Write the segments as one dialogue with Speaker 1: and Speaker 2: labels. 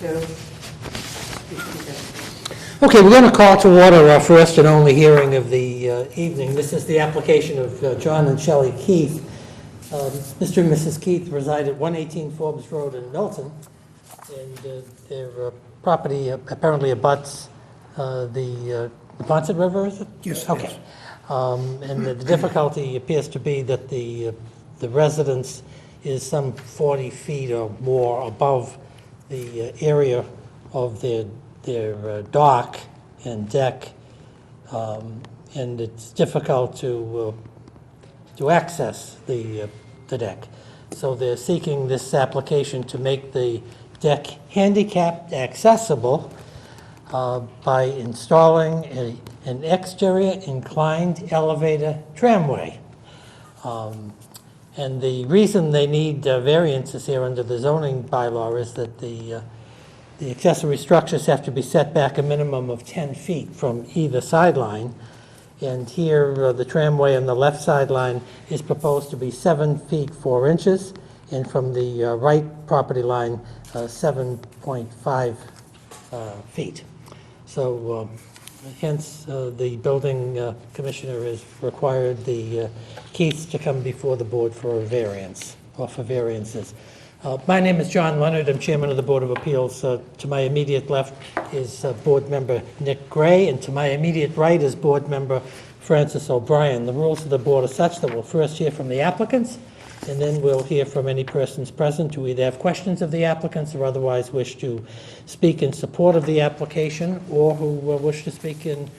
Speaker 1: Okay, we're going to call to order our first and only hearing of the evening. This is the application of John and Shelley Keith. Mr. and Mrs. Keith reside at 118 Forbes Road in Milton, and their property apparently abuts the Ponset River, is it?
Speaker 2: Yes.
Speaker 1: Okay.
Speaker 2: Yes.
Speaker 1: And the difficulty appears to be that the residence is some 40 feet or more above the area of their dock and deck, and it's difficult to access the deck. So they're seeking this application to make the deck handicapped accessible by installing an exterior inclined elevator tramway. And the reason they need variances here under the zoning bylaw is that the accessory structures have to be set back a minimum of 10 feet from either sideline. And here, the tramway on the left sideline is proposed to be 7 feet 4 inches, and from the right property line, 7.5 feet. So hence, the building commissioner has required the Keiths to come before the board for a variance, or for variances. My name is John Leonard. I'm chairman of the Board of Appeals. To my immediate left is board member Nick Gray, and to my immediate right is board member Francis O'Brien. The rules of the board are such that we'll first hear from the applicants, and then we'll hear from any persons present who either have questions of the applicants or otherwise wish to speak in support of the application, or who wish to speak in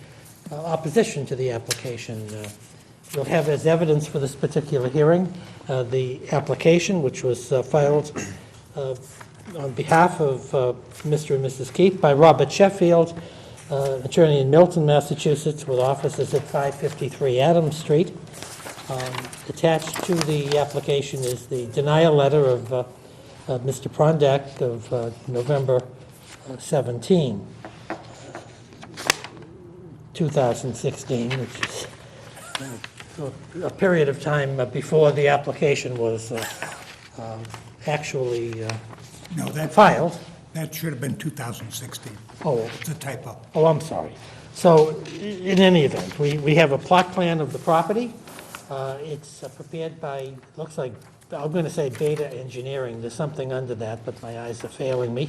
Speaker 1: opposition to the application. We'll have as evidence for this particular hearing the application, which was filed on behalf of Mr. and Mrs. Keith by Robert Sheffield, attorney in Milton, Massachusetts, with offices at 553 Adams Street. Attached to the application is the denial letter of Mr. Prondak of November 17, 2016, which is a period of time before the application was actually
Speaker 2: No,
Speaker 1: filed.
Speaker 2: that should have been 2016.
Speaker 1: Oh,
Speaker 2: It's a typo.
Speaker 1: oh, I'm sorry. So in any event, we have a plot plan of the property. It's prepared by, looks like, I'm going to say Beta Engineering. There's something under that, but my eyes are failing me.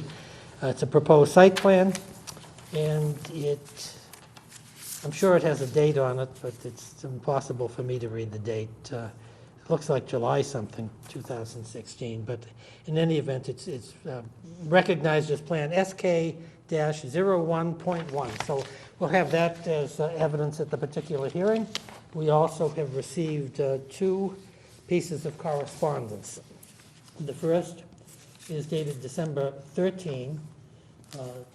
Speaker 1: It's a proposed site plan, and I'm sure it has a date on it, but it's impossible for me to read the date. It looks like July something, 2016, but in any event, it's recognized as Plan SK-01.1. So we'll have that as evidence at the particular hearing. We also have received 2 pieces of correspondence. The first is dated December 13,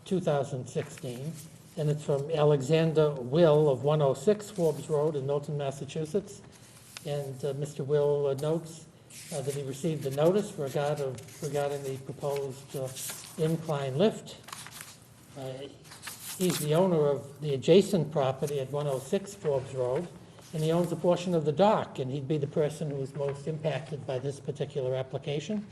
Speaker 1: 2016. And it's from Alexander Will of 106 Forbes Road in Milton, Massachusetts. And Mr. Will notes that he received a notice regarding the proposed incline lift. He's the owner of the adjacent property at 106 Forbes Road, and he owns a portion of the dock, and he'd be the person who is most impacted by this particular application.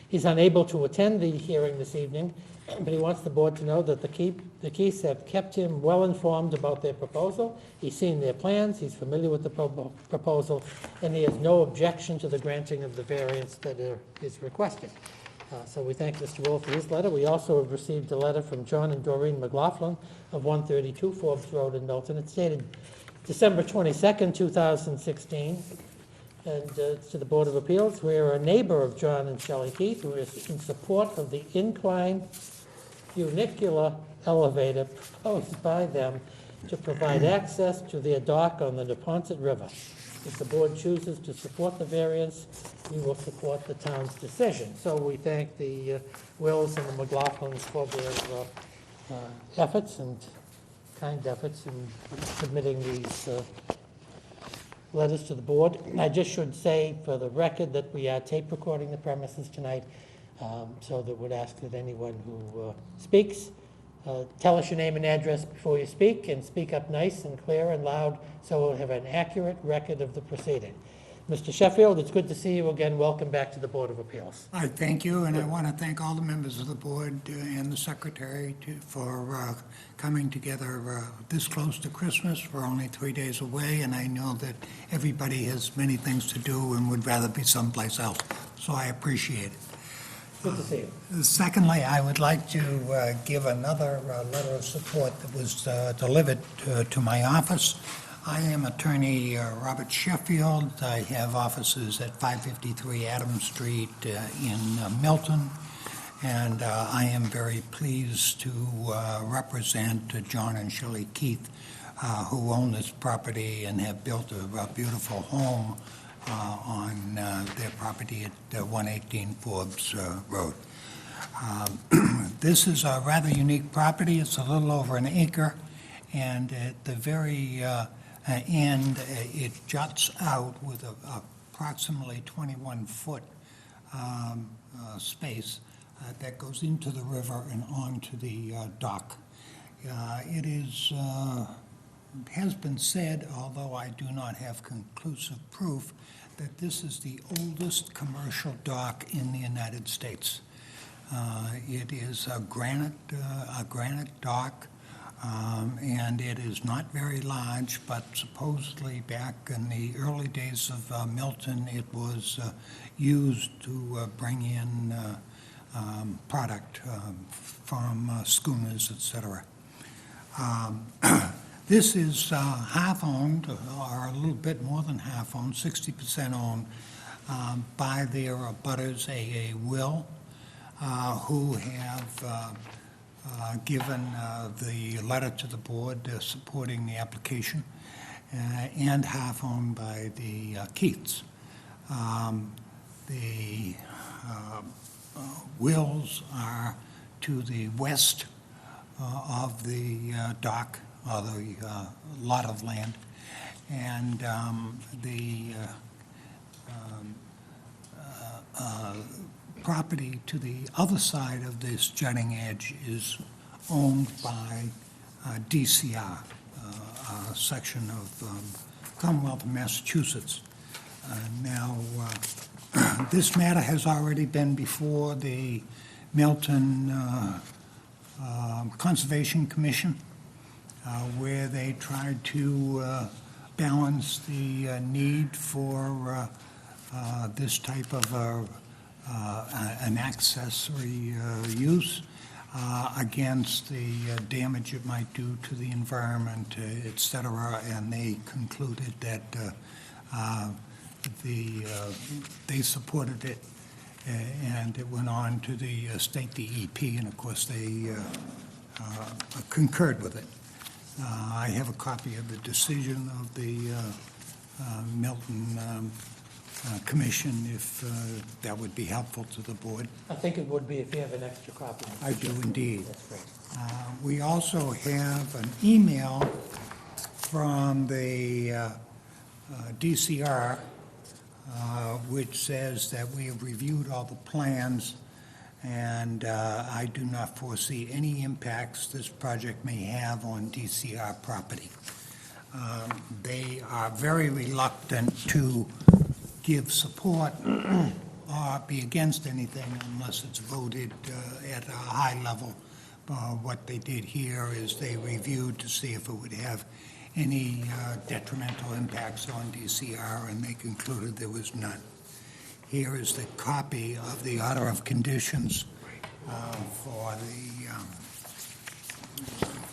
Speaker 1: He's unable to attend the hearing this evening, but he wants the board to know that the Keiths have kept him well informed about their proposal. He's seen their plans, he's familiar with the proposal, and he has no objection to the granting of the variance that is requested. So we thank Mr. Will for his letter. We also have received a letter from John and Doreen McLaughlin of 132 Forbes Road in Milton. It's dated December 22nd, 2016. And to the Board of Appeals. We're a neighbor of John and Shelley Keith, who is in support of the incline funicular elevator proposed by them to provide access to their dock on the Neponset River. If the board chooses to support the variance, we will support the town's decision. So we thank the Wills and the McLaughlins for their efforts and kind efforts in submitting these letters to the board. I just should say for the record that we are tape recording the premises tonight, so that would ask that anyone who speaks, tell us your name and address before you speak, and speak up nice and clear and loud so we'll have an accurate record of the proceeding. Mr. Sheffield, it's good to see you again. Welcome back to the Board of Appeals.
Speaker 2: I thank you, and I want to thank all the members of the board and the secretary for coming together this close to Christmas. We're only 3 days away, and I know that everybody has many things to do and would rather be someplace else, so I appreciate it.
Speaker 1: Good to see you.
Speaker 2: Secondly, I would like to give another letter of support that was delivered to my office. I am attorney Robert Sheffield. I have offices at 553 Adams Street in Milton, and I am very pleased to represent John and Shelley Keith, who own this property and have built a beautiful home on their property at 118 Forbes Road. This is a rather unique property. It's a little over an acre, and at the very end, it juts out with approximately 21-foot space that goes into the river and onto the dock. It has been said, although I do not have conclusive proof, that this is the oldest commercial dock in the United States. It is a granite dock, and it is not very large, but supposedly back in the early days of Milton, it was used to bring in product from schooners, etc. This is half owned, or a little bit more than half owned, 60% owned by their abutters, A.A. Will, who have given the letter to the board supporting the application, and half owned by the Keiths. The Wills are to the west of the dock, or the lot of land, and the property to the other side of this jutting edge is owned by DCR, a section of Commonwealth of Massachusetts. Now, this matter has already been before the Milton Conservation Commission, where they tried to balance the need for this type of an accessory use against the damage it might do to the environment, et cetera, and they concluded that they supported it, and it went on to the state DEP, and of course they concurred with it. I have a copy of the decision of the Milton Commission, if that would be helpful to the board.
Speaker 1: I think it would be if you have an extra copy.
Speaker 2: I do indeed.
Speaker 1: That's great.
Speaker 2: We also have an email from the DCR, which says that we have reviewed all the plans, and I do not foresee any impacts this project may have on DCR property. They are very reluctant to give support or be against anything unless it's voted at a high level. What they did here is they reviewed to see if it would have any detrimental impacts on DCR, and they concluded there was none. Here is the copy of the order of conditions for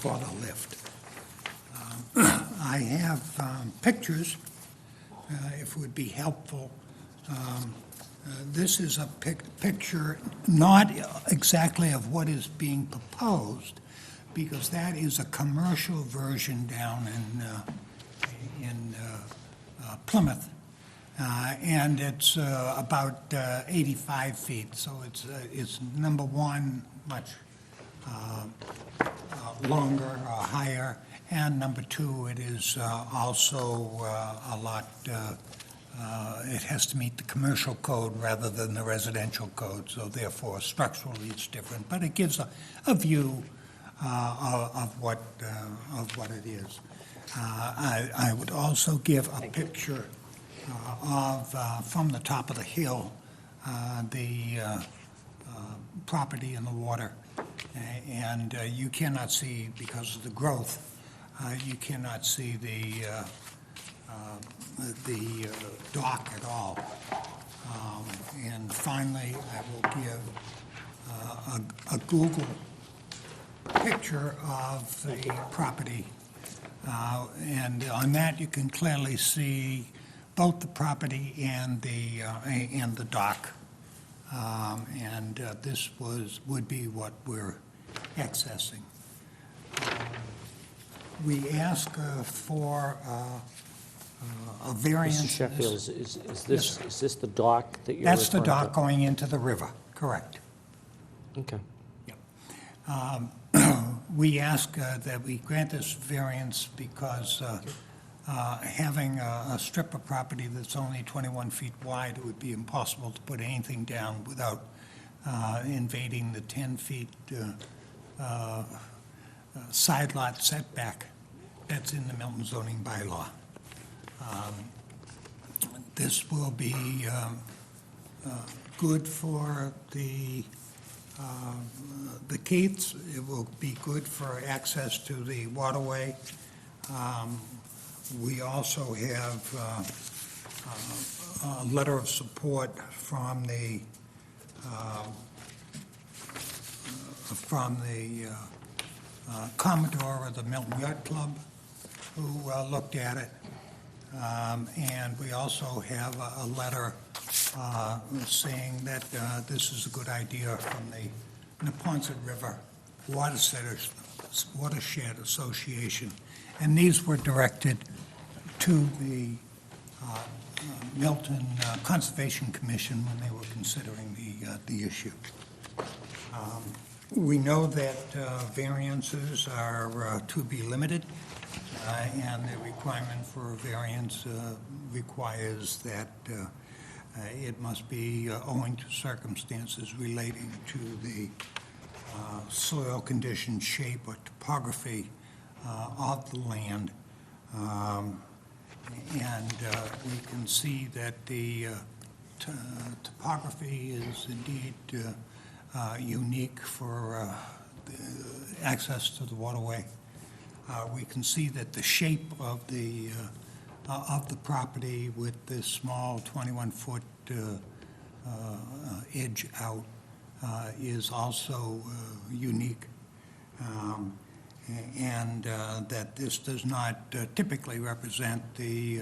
Speaker 2: the lift. I have pictures, if it would be helpful. This is a picture, not exactly of what is being proposed, because that is a commercial version down in Plymouth, and it's about 85 feet. So it's number one, much longer or higher, and number two, it is also a lot. It has to meet the commercial code rather than the residential code, so therefore structurally it's different. But it gives a view of what it is. I would also give a picture from the top of the hill, the property in the water. And you cannot see, because of the growth, you cannot see the dock at all. And finally, I will give a Google picture of the property. And on that, you can clearly see both the property and the dock. This would be what we're accessing. We ask for a variance.
Speaker 3: Mr. Sheffield, is this the dock that you're
Speaker 2: That's the
Speaker 3: referring to?
Speaker 2: dock going into the river, correct.
Speaker 3: Okay.
Speaker 2: We ask that we grant this variance because having a strip of property that's only 21 feet wide, it would be impossible to put anything down without invading the 10 feet side lot setback that's in the Milton zoning bylaw. This will be good for the Keiths. It will be good for access to the waterway. We also have a letter of support from the Commodore of the Milton Yacht Club, who looked at it. And we also have a letter saying that this is a good idea from the Neponset River Watershed Association. And these were directed to the Milton Conservation Commission when they were considering the issue. We know that variances are to be limited, and the requirement for a variance requires that it must be owing to circumstances relating to the soil condition, shape, or topography of the land. We can see that the topography is indeed unique for access to the waterway. We can see that the shape of the property with this small 21-foot edge out is also unique. That this does not typically represent the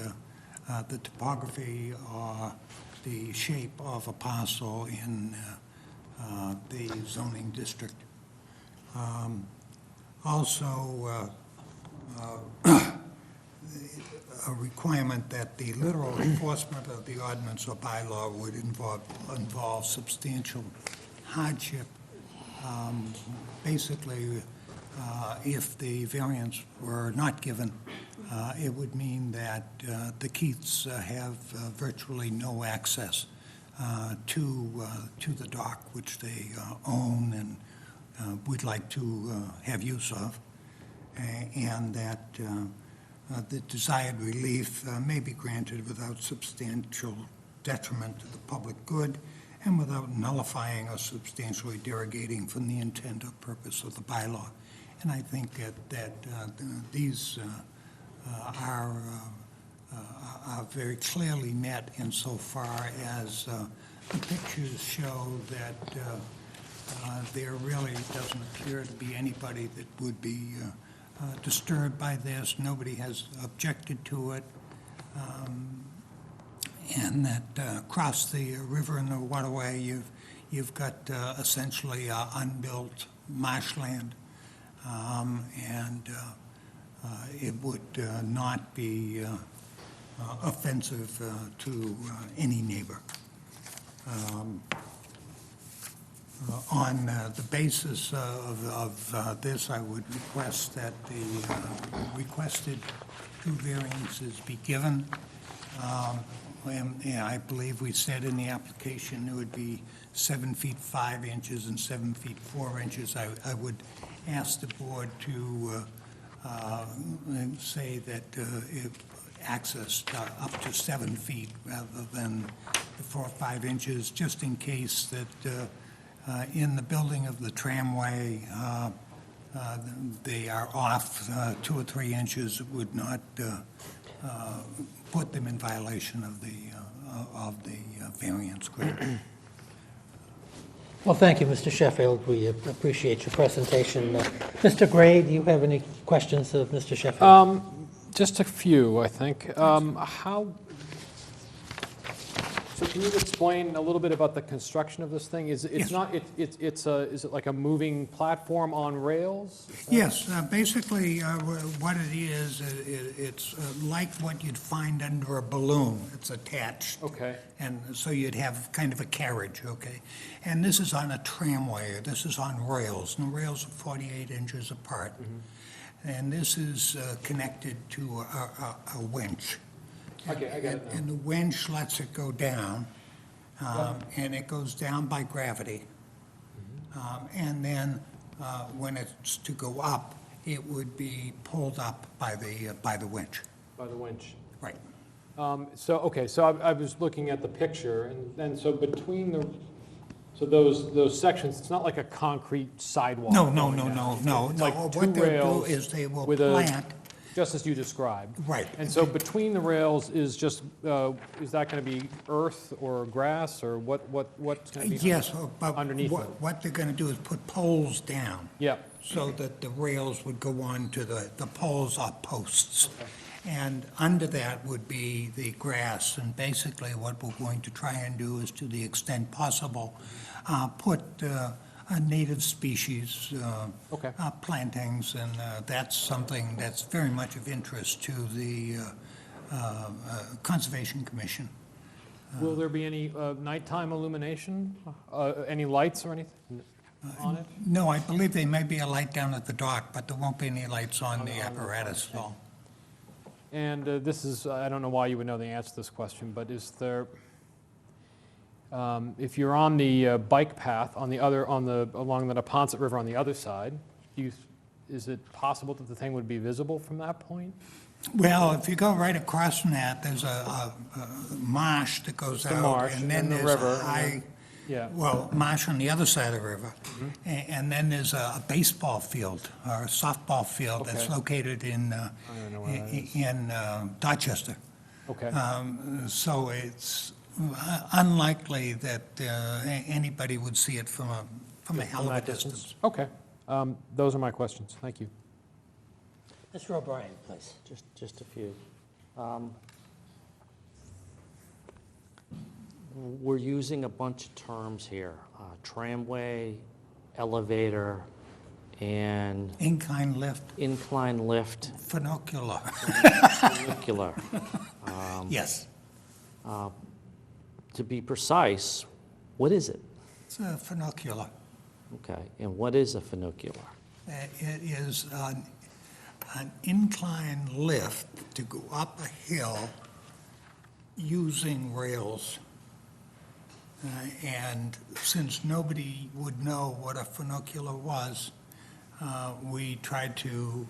Speaker 2: topography or the shape of a parcel in the zoning district. Also, a requirement that the literal enforcement of the ordinance or bylaw would involve substantial hardship. Basically, if the variance were not given, it would mean that the Keiths have virtually no access to the dock, which they own and would like to have use of, and that the desired relief may be granted without substantial detriment to the public good and without nullifying or substantially derogating from the intent or purpose of the bylaw. And I think that these are very clearly met insofar as the pictures show that there really doesn't appear to be anybody that would be disturbed by this. Nobody has objected to it. And that across the river and the waterway, you've got essentially unbuilt marshland. It would not be offensive to any neighbor. On the basis of this, I would request that the requested two variances be given. I believe we said in the application it would be 7 feet 5 inches and 7 feet 4 inches. I would ask the board to say that accessed up to 7 feet rather than the 4 or 5 inches, just in case that in the building of the tramway, they are off 2 or 3 inches. It would not put them in violation of the variance grant.
Speaker 1: Well, thank you, Mr. Sheffield. We appreciate your presentation. Mr. Gray, do you have any questions of Mr. Sheffield?
Speaker 4: Just a few, I think. So can you explain a little bit about the construction of this thing? Is
Speaker 2: Yes.
Speaker 4: is it like a moving platform on rails?
Speaker 2: Yes, basically, what it is, it's like what you'd find under a balloon. It's attached.
Speaker 4: Okay.
Speaker 2: And so you'd have kind of a carriage, okay? And this is on a tramway, this is on rails, and the rails are 48 inches apart. And this is connected to a winch.
Speaker 4: Okay, I got it now.
Speaker 2: And the winch lets it go down, and it goes down by gravity. And then when it's to go up, it would be pulled up by the winch.
Speaker 4: By the winch.
Speaker 2: Right.
Speaker 4: So I was looking at the picture, and so between those sections, it's not like a concrete sidewalk.
Speaker 2: No.
Speaker 4: It's like
Speaker 2: What
Speaker 4: two
Speaker 2: they'll do
Speaker 4: rails
Speaker 2: is they will
Speaker 4: with
Speaker 2: plant,
Speaker 4: just as you described.
Speaker 2: right.
Speaker 4: And so between the rails is just, is that going to be earth or grass, or what's going to be?
Speaker 2: Yes, but
Speaker 4: underneath it.
Speaker 2: what they're going to do is put poles down.
Speaker 4: Yeah,
Speaker 2: So that the rails would go on to the poles are posts. And under that would be the grass, and basically what we're going to try and do is, to the extent possible, put a native species
Speaker 4: Okay.
Speaker 2: plantings, and that's something that's very much of interest to the Conservation Commission.
Speaker 4: will there be any nighttime illumination, any lights or anything on it?
Speaker 2: No, I believe there may be a light down at the dock, but there won't be any lights on the apparatus at all.
Speaker 4: And this is, I don't know why you would know the answer to this question, but is there, if you're on the bike path along the Neponset River on the other side, is it possible that the thing would be visible from that point?
Speaker 2: Well, if you go right across from that, there's a marsh that goes
Speaker 4: The
Speaker 2: out.
Speaker 4: marsh
Speaker 2: And then
Speaker 4: and the
Speaker 2: there's
Speaker 4: river,
Speaker 2: a
Speaker 4: and
Speaker 2: high,
Speaker 4: Yeah.
Speaker 2: well, marsh on the other side of the river. And then there's a baseball field, or a softball field that's
Speaker 4: Okay.
Speaker 2: located in
Speaker 4: don't know where that is.
Speaker 2: in Dorchester.
Speaker 4: Okay.
Speaker 2: So it's unlikely that anybody would see it from a hell of a
Speaker 4: that
Speaker 2: distance.
Speaker 4: Okay. Those are my questions. Thank you.
Speaker 1: Mr. O'Brien, please.
Speaker 3: Just a few. We're using a bunch of terms here, tramway, elevator, and
Speaker 2: Incline lift,
Speaker 3: incline lift,
Speaker 2: funicular.
Speaker 3: funicular.
Speaker 2: Yes,
Speaker 3: To be precise, what is it?
Speaker 2: it's a funicular.
Speaker 3: Okay, and what is a funicular?
Speaker 2: It is an incline lift to go up a hill using rails. And since nobody would know what a funicular was, we tried to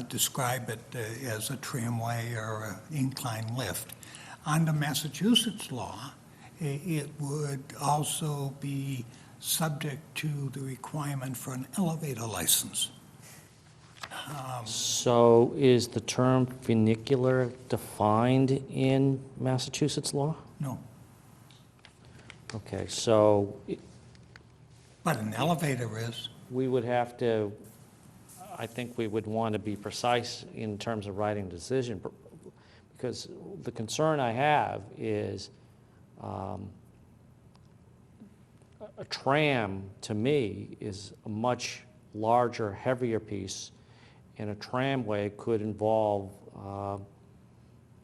Speaker 2: describe it as a tramway or an incline lift. Under Massachusetts law, it would also be subject to the requirement for an elevator license.
Speaker 3: So is the term funicular defined in Massachusetts law?
Speaker 2: No,
Speaker 3: Okay, so
Speaker 2: but an elevator is.
Speaker 3: we would have to, I think we would want to be precise in terms of writing a decision, because the concern I have is a tram, to me, is a much larger, heavier piece, and a tramway could involve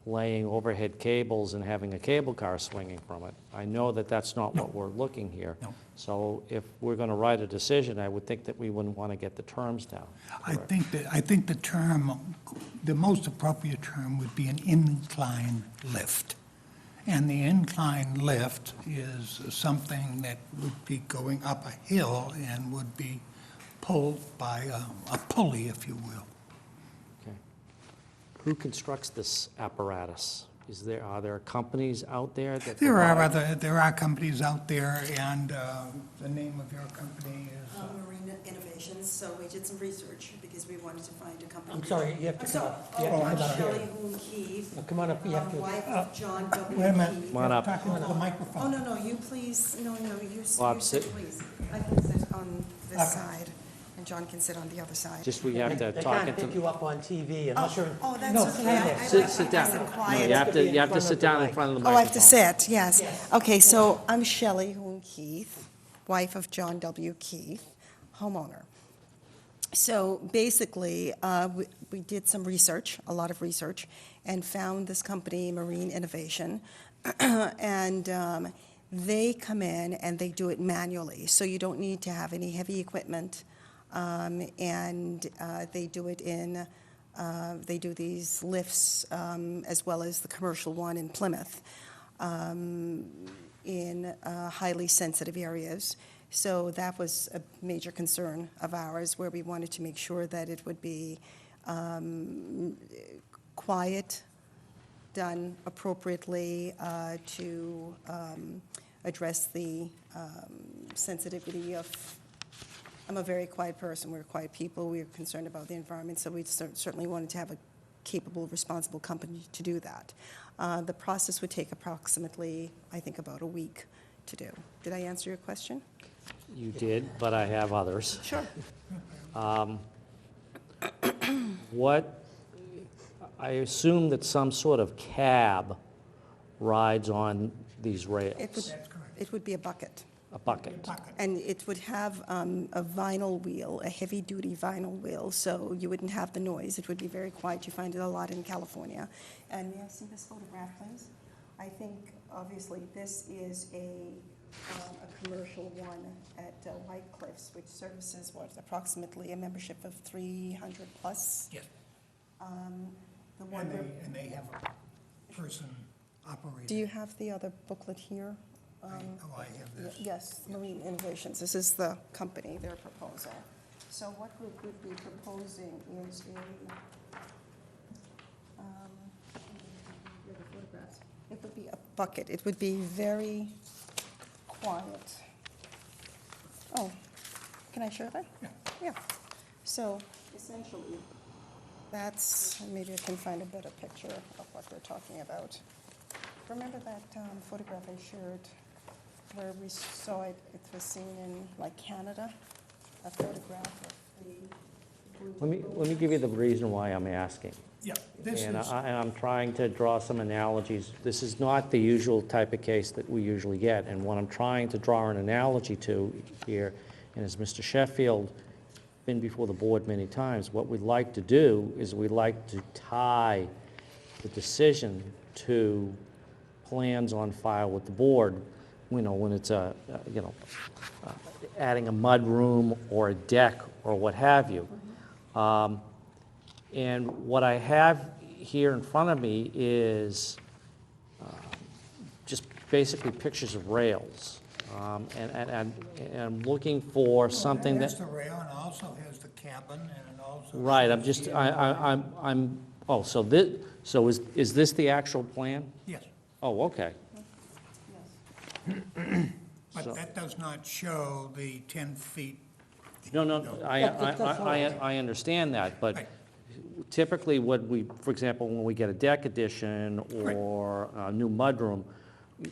Speaker 3: laying overhead cables and having a cable car swinging from it. I know that that's not what we're looking here.
Speaker 2: No.
Speaker 3: So if we're going to write a decision, I would think that we wouldn't want to get the terms down.
Speaker 2: I think the term, the most appropriate term would be an incline lift. And the incline lift is something that would be going up a hill and would be pulled by a pulley, if you will.
Speaker 3: Okay. Who constructs this apparatus? Are there companies out there that
Speaker 2: There are companies out there, and the name of your company is?
Speaker 5: Marine Innovations, so we did some research because we wanted to find a company.
Speaker 1: I'm sorry, you have to
Speaker 5: I'm
Speaker 1: come
Speaker 5: sorry,
Speaker 1: up. You have to
Speaker 5: I'm
Speaker 1: come up
Speaker 5: Shelley
Speaker 1: here.
Speaker 5: Hoon Keith,
Speaker 1: Come on up, you have to.
Speaker 5: wife of John W.
Speaker 2: Wait a minute.
Speaker 5: Keith.
Speaker 3: Come on up.
Speaker 2: Talking to the
Speaker 5: Oh,
Speaker 2: microphone.
Speaker 5: no, you please, no, you
Speaker 3: Bob,
Speaker 5: sit,
Speaker 3: sit.
Speaker 5: please. I can sit on this
Speaker 2: Okay.
Speaker 5: side, and John can sit on the other side.
Speaker 3: just we have to
Speaker 1: They
Speaker 3: talk
Speaker 1: can't
Speaker 3: into...
Speaker 1: pick you up on TV unless you're.
Speaker 5: Oh, that's
Speaker 1: No,
Speaker 5: okay.
Speaker 1: stand there.
Speaker 3: Sit down.
Speaker 5: Nice and
Speaker 3: No,
Speaker 5: quiet.
Speaker 3: you have to,
Speaker 1: in
Speaker 3: you have to
Speaker 1: front
Speaker 3: sit
Speaker 1: of the
Speaker 3: down in
Speaker 1: mic.
Speaker 3: front of the
Speaker 5: Oh,
Speaker 3: microphone.
Speaker 5: I have to sit, yes.
Speaker 1: Yes.
Speaker 5: Okay, so I'm Shelley Hoon Keith, wife of John W. Keith, homeowner. So basically, we did some research, a lot of research, and found this company, Marine Innovation, and they come in and they do it manually, so you don't need to have any heavy equipment, and they do it in, they do these lifts as well as the commercial one in Plymouth in highly sensitive areas. So that was a major concern of ours, where we wanted to make sure that it would be quiet, done appropriately to address the sensitivity of, I'm a very quiet person, we're quiet people, we're concerned about the environment, so we certainly wanted to have a capable, responsible company to do that. The process would take approximately, I think, about a week to do. Did I answer your question?
Speaker 3: You did, but I have others.
Speaker 5: Sure.
Speaker 3: What, I assume that some sort of cab rides on these rails,
Speaker 5: It would be a bucket.
Speaker 3: a bucket.
Speaker 5: And it would have a vinyl wheel, a heavy-duty vinyl wheel, so you wouldn't have the noise. It would be very quiet. You find it a lot in California. And may I see this photograph, please? I think, obviously, this is a commercial one at White Cliffs, which services, what, approximately a membership of 300 plus?
Speaker 2: Yes.
Speaker 5: The one
Speaker 2: And
Speaker 5: where-
Speaker 2: they have a person operating.
Speaker 5: Do you have the other booklet here?
Speaker 2: Oh, I have this.
Speaker 5: Yes, Marine Innovations, this is the company, their proposal. So what we would be proposing is it would be a bucket, it would be very quiet. Oh, can I show that?
Speaker 2: Yeah.
Speaker 5: Yeah, so essentially, that's, maybe I can find a better picture of what we're talking about. Remember that photograph I shared where we saw it, it was seen in like Canada, a photograph of the.
Speaker 3: Let me give you the reason why I'm asking.
Speaker 2: Yeah, this
Speaker 3: And
Speaker 2: is,
Speaker 3: I'm trying to draw some analogies. This is not the usual type of case that we usually get, and what I'm trying to draw an analogy to here, and as Mr. Sheffield been before the board many times, what we'd like to do is we'd like to tie the decision to plans on file with the board, you know, when it's adding a mud room or a deck or what have you. And what I have here in front of me is just basically pictures of rails. And I'm looking for something
Speaker 2: It has
Speaker 3: that,
Speaker 2: the rail and also has the cabin and it also.
Speaker 3: right, I'm
Speaker 2: has
Speaker 3: just,
Speaker 2: the-
Speaker 3: oh, so this, so is this the actual plan?
Speaker 2: Yes,
Speaker 3: Oh, okay.
Speaker 2: but
Speaker 3: So-
Speaker 2: that does not show the 10 feet.
Speaker 3: No, I understand that, but
Speaker 2: Right.
Speaker 3: typically what we, for example, when we get a deck addition or a new mudroom,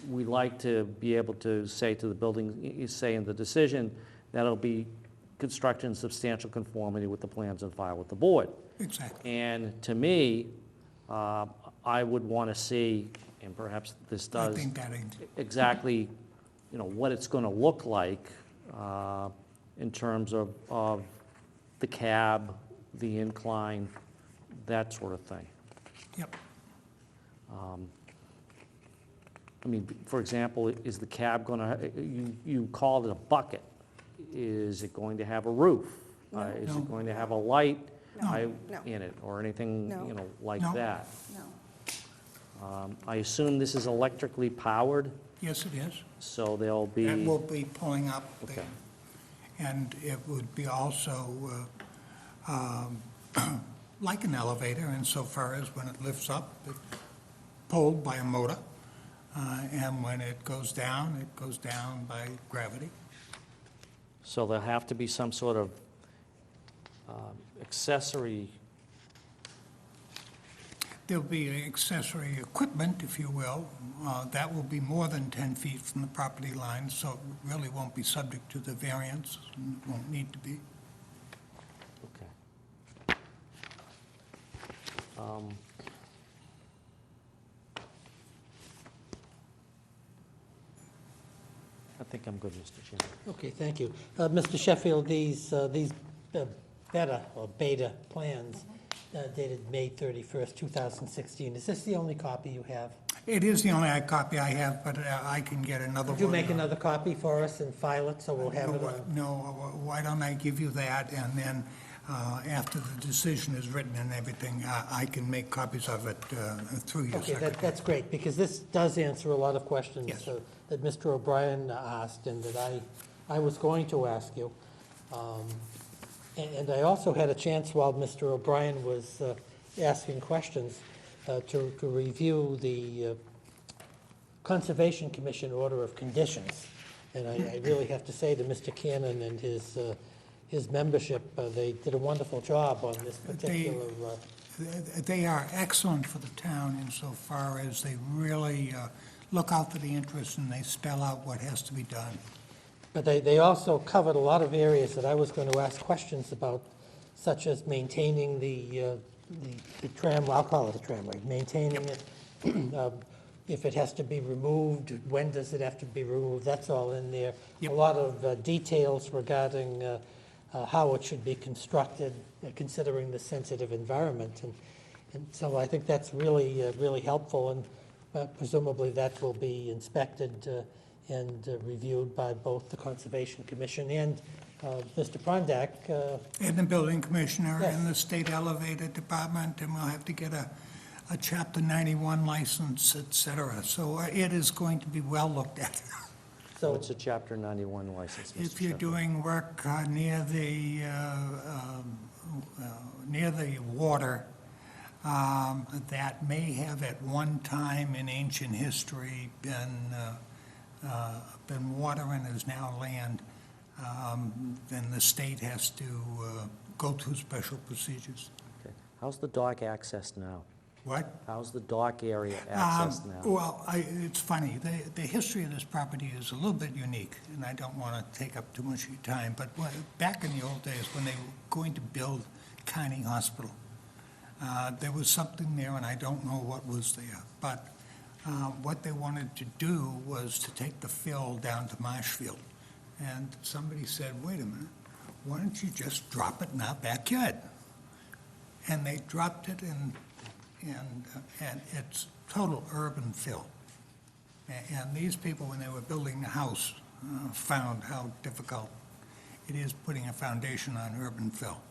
Speaker 3: we like to be able to say to the building, you say in the decision, that it'll be constructed in substantial conformity with the plans on file with the board.
Speaker 2: Exactly.
Speaker 3: And to me, I would want to see, and perhaps this
Speaker 2: I
Speaker 3: does,
Speaker 2: think that,
Speaker 3: exactly, you know, what it's going to look like in terms of the cab, the incline, that sort of thing.
Speaker 2: yep,
Speaker 3: I mean, for example, is the cab going to, you called it a bucket. Is it going to have a roof? Is
Speaker 2: No.
Speaker 3: it going to have a light
Speaker 5: No.
Speaker 3: in it or anything,
Speaker 5: No.
Speaker 3: you know, like
Speaker 2: No.
Speaker 3: that?
Speaker 5: No.
Speaker 3: I assume this is electrically powered,
Speaker 2: yes, it is.
Speaker 3: so there'll be.
Speaker 2: That will be pulling up the,
Speaker 3: Okay.
Speaker 2: and it would be also like an elevator insofar as when it lifts up, it's pulled by a motor, and when it goes down by gravity.
Speaker 3: So there'll have to be some sort of accessory,
Speaker 2: There'll be accessory equipment, if you will, that will be more than 10 feet from the property line, so it really won't be subject to the variance, and won't need to be.
Speaker 3: okay. I think I'm good, Mr. Chairman.
Speaker 1: Okay, thank you. Mr. Sheffield, these beta or beta plans dated May 31st, 2016, is this the only copy you have?
Speaker 2: It is the only copy I have, but I can get another one.
Speaker 1: Would you make another copy for us and file it so we'll have it on?
Speaker 2: No, why don't I give you that, and then after the decision is written and everything, I can make copies of it through your
Speaker 1: Okay,
Speaker 2: secretary.
Speaker 1: that's great, because this does answer a lot of questions
Speaker 2: Yes.
Speaker 1: that Mr. O'Brien asked and that I was going to ask you. And I also had a chance while Mr. O'Brien was asking questions to review the Conservation Commission Order of Conditions. And I really have to say to Mr. Cannon and his membership, they did a wonderful job on this particular.
Speaker 2: They are excellent for the town insofar as they really look out for the interests and they spell out what has to be done.
Speaker 1: But they also covered a lot of areas that I was going to ask questions about, such as maintaining the tram, I'll call it a tramway, maintaining it. If it has to be removed, when does it have to be removed? That's all in there.
Speaker 2: Yep.
Speaker 1: A lot of details regarding how it should be constructed, considering the sensitive environment. And so I think that's really, really helpful, and presumably that will be inspected and reviewed by both the Conservation Commission and Mr. Prondak.
Speaker 2: And the building commissioner
Speaker 1: Yes.
Speaker 2: and the state elevator department, and we'll have to get a Chapter 91 license, et cetera. So it is going to be well looked at.
Speaker 1: So,
Speaker 3: What's a Chapter 91 license, Mr.
Speaker 2: If you're
Speaker 3: Sheffield?
Speaker 2: doing work near the water, that may have at one time in ancient history been water and is now land, then the state has to go through special procedures.
Speaker 3: Okay. How's the dock accessed now?
Speaker 2: What?
Speaker 3: How's the dock area accessed now?
Speaker 2: Well, it's funny, the history of this property is a little bit unique, and I don't want to take up too much of your time, but back in the old days, when they were going to build County Hospital, there was something there, and I don't know what was there, but what they wanted to do was to take the fill down to Marshfield. And somebody said, wait a minute, why don't you just drop it in our backyard? And they dropped it, and it's total urban fill. And these people, when they were building the house, found how difficult it is putting a foundation on urban fill.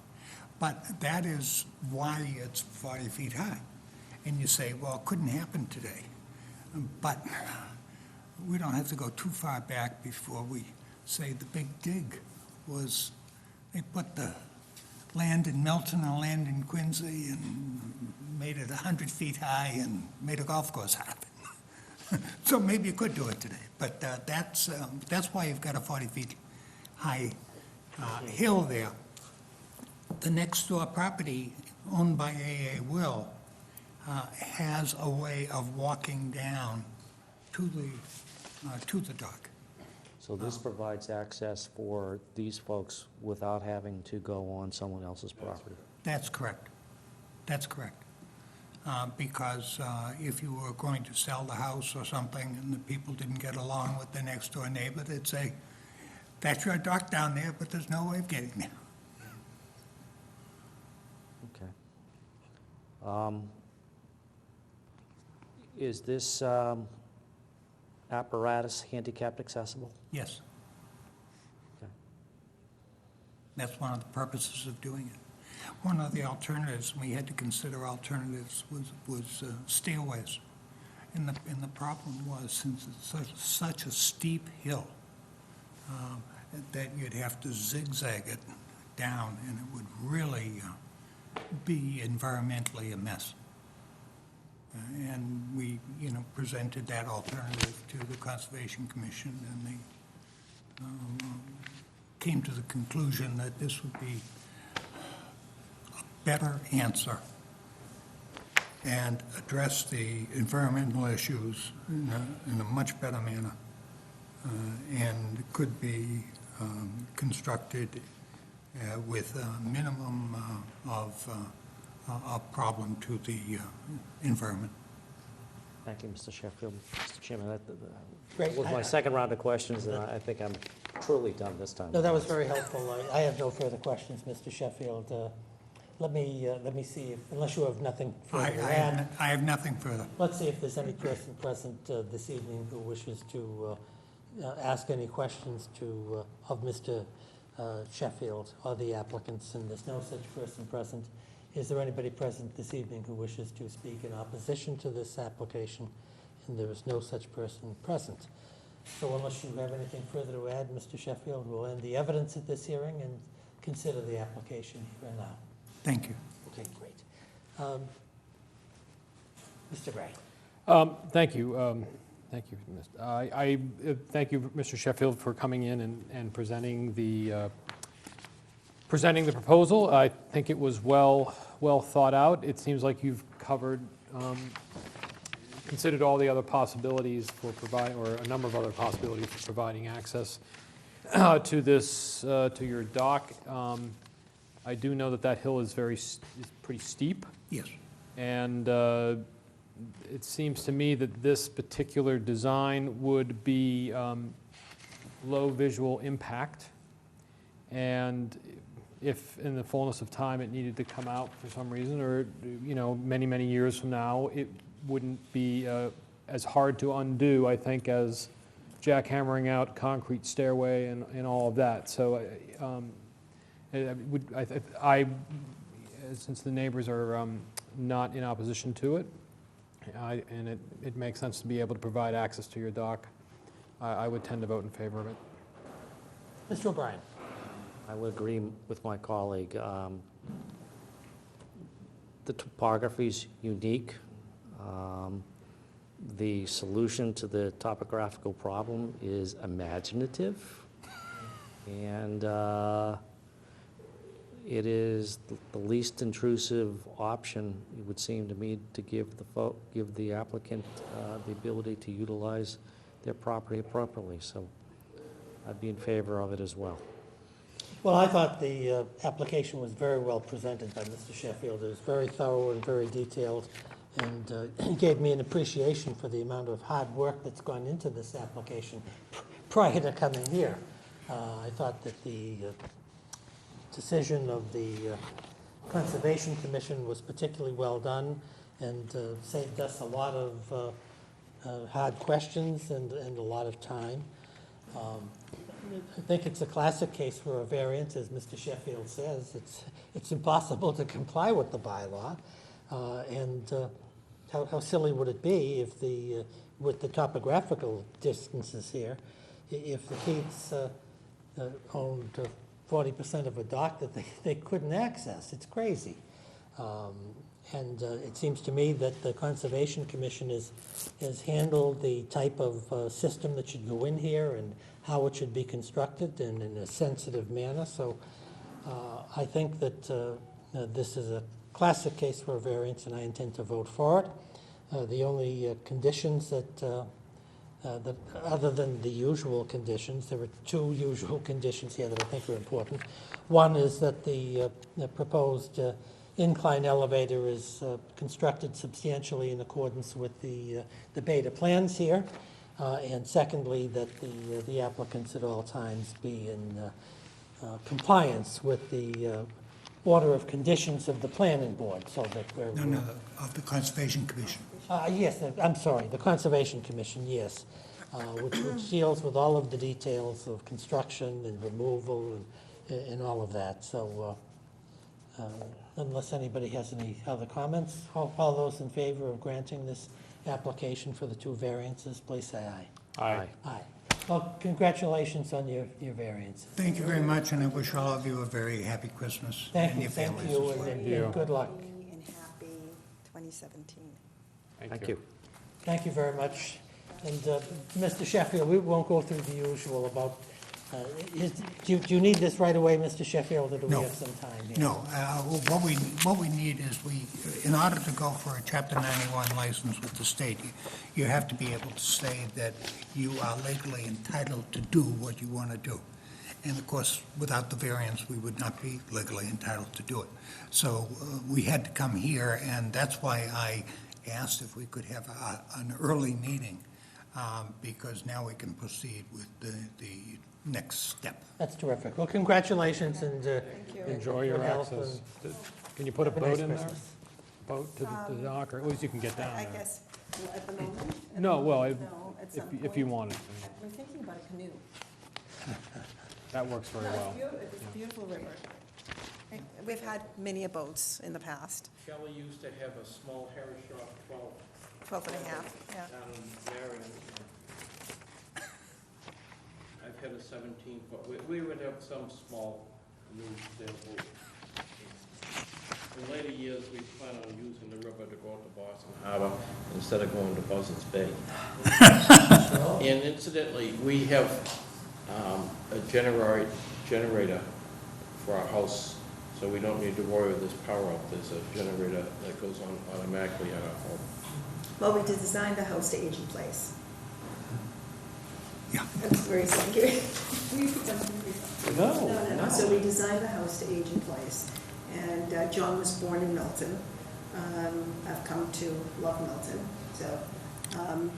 Speaker 2: But that is why it's 40 feet high. And you say, well, it couldn't happen today. But we don't have to go too far back before we say the big dig was, they put the land in Milton and land in Quincy and made it 100 feet high and made a golf course out of it. So maybe you could do it today, but that's why you've got a 40 feet high hill there. The next door property owned by A.A. Will has a way of walking down to the dock.
Speaker 3: So this provides access for these folks without having to go on someone else's property?
Speaker 2: That's correct. That's correct. Because if you were going to sell the house or something and the people didn't get along with the next door neighbor, they'd say, that's your dock down there, but there's no way of getting there.
Speaker 3: Okay. Is this apparatus handicapped accessible?
Speaker 2: Yes.
Speaker 3: Okay.
Speaker 2: That's one of the purposes of doing it. One of the alternatives, we had to consider alternatives, was stairways. And the problem was, since it's such a steep hill, that you'd have to zigzag it down, and it would really be environmentally a mess. And we, presented that alternative to the Conservation Commission, and they came to the conclusion that this would be a better answer and address the environmental issues in a much better manner, and could be constructed with a minimum of a problem to the environment.
Speaker 3: Thank you, Mr. Sheffield. Mr. Chairman, that
Speaker 1: Great.
Speaker 3: was my second round of questions, and I think I'm truly done this time.
Speaker 1: No, that was very helpful. I have no further questions, Mr. Sheffield. Let me see, unless you have nothing further to add.
Speaker 2: I have nothing further.
Speaker 1: Let's see if there's any person present this evening who wishes to ask any questions of Mr. Sheffield or the applicants, and there's no such person present. Is there anybody present this evening who wishes to speak in opposition to this application? And there is no such person present. So unless you have anything further to add, Mr. Sheffield, we'll end the evidence at this hearing and consider the application here and now.
Speaker 2: Thank you.
Speaker 1: Okay, great. Mr. Gray.
Speaker 4: Thank you. Thank you. I thank you, Mr. Sheffield, for coming in and presenting the proposal. I think it was well thought out. It seems like you've covered, considered all the other possibilities for providing, or a number of other possibilities for providing access to this, to your dock. I do know that hill is pretty steep.
Speaker 2: Yes.
Speaker 4: And it seems to me that this particular design would be low visual impact. And if in the fullness of time it needed to come out for some reason, or many, many years from now, it wouldn't be as hard to undo, I think, as jackhammering out concrete stairway and all of that. So since the neighbors are not in opposition to it, and it makes sense to be able to provide access to your dock, I would tend to vote in favor of it.
Speaker 1: Mr. O'Brien.
Speaker 3: I would agree with my colleague. The topography is unique. The solution to the topographical problem is imaginative, and it is the least intrusive option, it would seem to me, to give the applicant the ability to utilize their property appropriately. So I'd be in favor of it as well.
Speaker 1: Well, I thought the application was very well presented by Mr. Sheffield. It was very thorough and very detailed, and he gave me an appreciation for the amount of hard work that's gone into this application prior to coming here. I thought that the decision of the Conservation Commission was particularly well done, and saved us a lot of hard questions and a lot of time. I think it's a classic case for a variance, as Mr. Sheffield says. It's impossible to comply with the bylaw, and how silly would it be if with the topographical distances here, if the Keiths owned 40% of a dock that they couldn't access? It's crazy. And it seems to me that the Conservation Commission has handled the type of system that should go in here and how it should be constructed and in a sensitive manner. So I think that this is a classic case for a variance, and I intend to vote for it. The only conditions that other than the usual conditions, there are two usual conditions here that I think are important. One is that the proposed incline elevator is constructed substantially in accordance with the beta plans here. And secondly, that the applicants at all times be in compliance with the order of conditions of the planning board, so that we're...
Speaker 2: No, of the Conservation Commission.
Speaker 1: Yes, I'm sorry, the Conservation Commission, yes, which deals with all of the details of construction and removal and all of that. So unless anybody has any other comments, all those in favor of granting this application for the two variances, please say aye.
Speaker 4: Aye.
Speaker 1: Aye. Well, congratulations on your variances.
Speaker 2: Thank you very much, and I wish all of you a very happy Christmas.
Speaker 1: Thank
Speaker 2: and
Speaker 1: you,
Speaker 2: your
Speaker 1: thank
Speaker 2: families
Speaker 1: you,
Speaker 2: as well.
Speaker 1: and good luck.
Speaker 5: And happy 2017.
Speaker 3: Thank you.
Speaker 1: Thank you very much. And Mr. Sheffield, we won't go through the usual about, do you need this right away, Mr. Sheffield, or do we
Speaker 2: No.
Speaker 1: have some time here?
Speaker 2: No, what we need is in order to go for a Chapter 91 license with the state, you have to be able to say that you are legally entitled to do what you want to do. And of course, without the variance, we would not be legally entitled to do it. So we had to come here, and that's why I asked if we could have an early meeting, because now we can proceed with the next step.
Speaker 1: That's terrific. Well, congratulations and
Speaker 4: Enjoy your
Speaker 1: good health
Speaker 4: access.
Speaker 1: and
Speaker 4: Can you put a
Speaker 1: have a nice
Speaker 4: boat in there?
Speaker 1: Christmas.
Speaker 4: Boat to the dock, or at least you can get down
Speaker 5: I
Speaker 4: there.
Speaker 5: guess, at the moment?
Speaker 4: No, well,
Speaker 5: No, at some
Speaker 4: if you
Speaker 5: point.
Speaker 4: wanted to.
Speaker 5: We're thinking about a canoe.
Speaker 4: That works very
Speaker 5: No,
Speaker 4: well.
Speaker 5: it's a beautiful river. We've had many boats in the past,
Speaker 6: Shelley used to have a small herring shop,
Speaker 5: 12 and a half, yeah.
Speaker 6: down in Marion. I've had a 17-foot, we would have some small new sailboat. In later years, we plan on using the river to go to Boston Harbor instead of going to Buzzards Bay. And incidentally, we have a generator for our house, so we don't need to worry with this power up. There's a generator that goes on automatically at our home.
Speaker 5: Well, we designed the house to age in place.
Speaker 2: Yeah.
Speaker 5: That's very scary.
Speaker 3: No,
Speaker 5: So we designed the house to age in place. And John was born in Milton. I've come to love Milton. So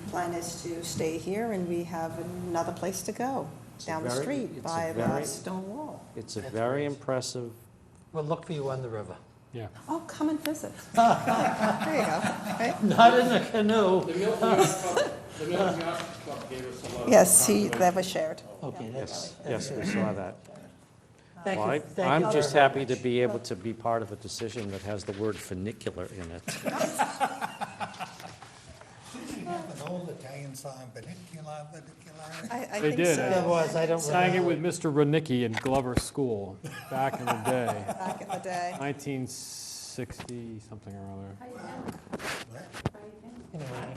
Speaker 5: plan is to stay here, and we have another place to go,
Speaker 3: It's a
Speaker 5: down the
Speaker 3: very-
Speaker 5: street
Speaker 3: it's a
Speaker 5: by the
Speaker 3: very-
Speaker 5: stone wall.
Speaker 3: It's a
Speaker 1: That's
Speaker 3: very
Speaker 1: great.
Speaker 3: impressive,
Speaker 1: We'll look for you on the river.
Speaker 4: Yeah.
Speaker 5: Oh, come and visit. There you go. Right?
Speaker 1: Not in a canoe.
Speaker 6: The Milton Yacht Club gave us a lot of.
Speaker 5: Yes,
Speaker 6: conservation.
Speaker 5: that was shared.
Speaker 1: Okay,
Speaker 3: yes,
Speaker 1: that's
Speaker 3: yes, we
Speaker 1: good.
Speaker 3: saw that.
Speaker 1: Thank
Speaker 3: Well,
Speaker 1: you, thank you
Speaker 3: I'm
Speaker 1: very
Speaker 3: just happy
Speaker 1: much.
Speaker 3: to be able to be part of a decision that has the word funicular in it.
Speaker 2: Did you have an old Italian song, vernacular?
Speaker 5: I
Speaker 4: They
Speaker 5: think
Speaker 4: did,
Speaker 5: so.
Speaker 1: There was, I don't
Speaker 4: Sang it
Speaker 1: remember.
Speaker 4: with Mr. Ronicki in Glover School back in the day,
Speaker 5: Back in the day.
Speaker 4: 1960 something or other.
Speaker 1: Anyway,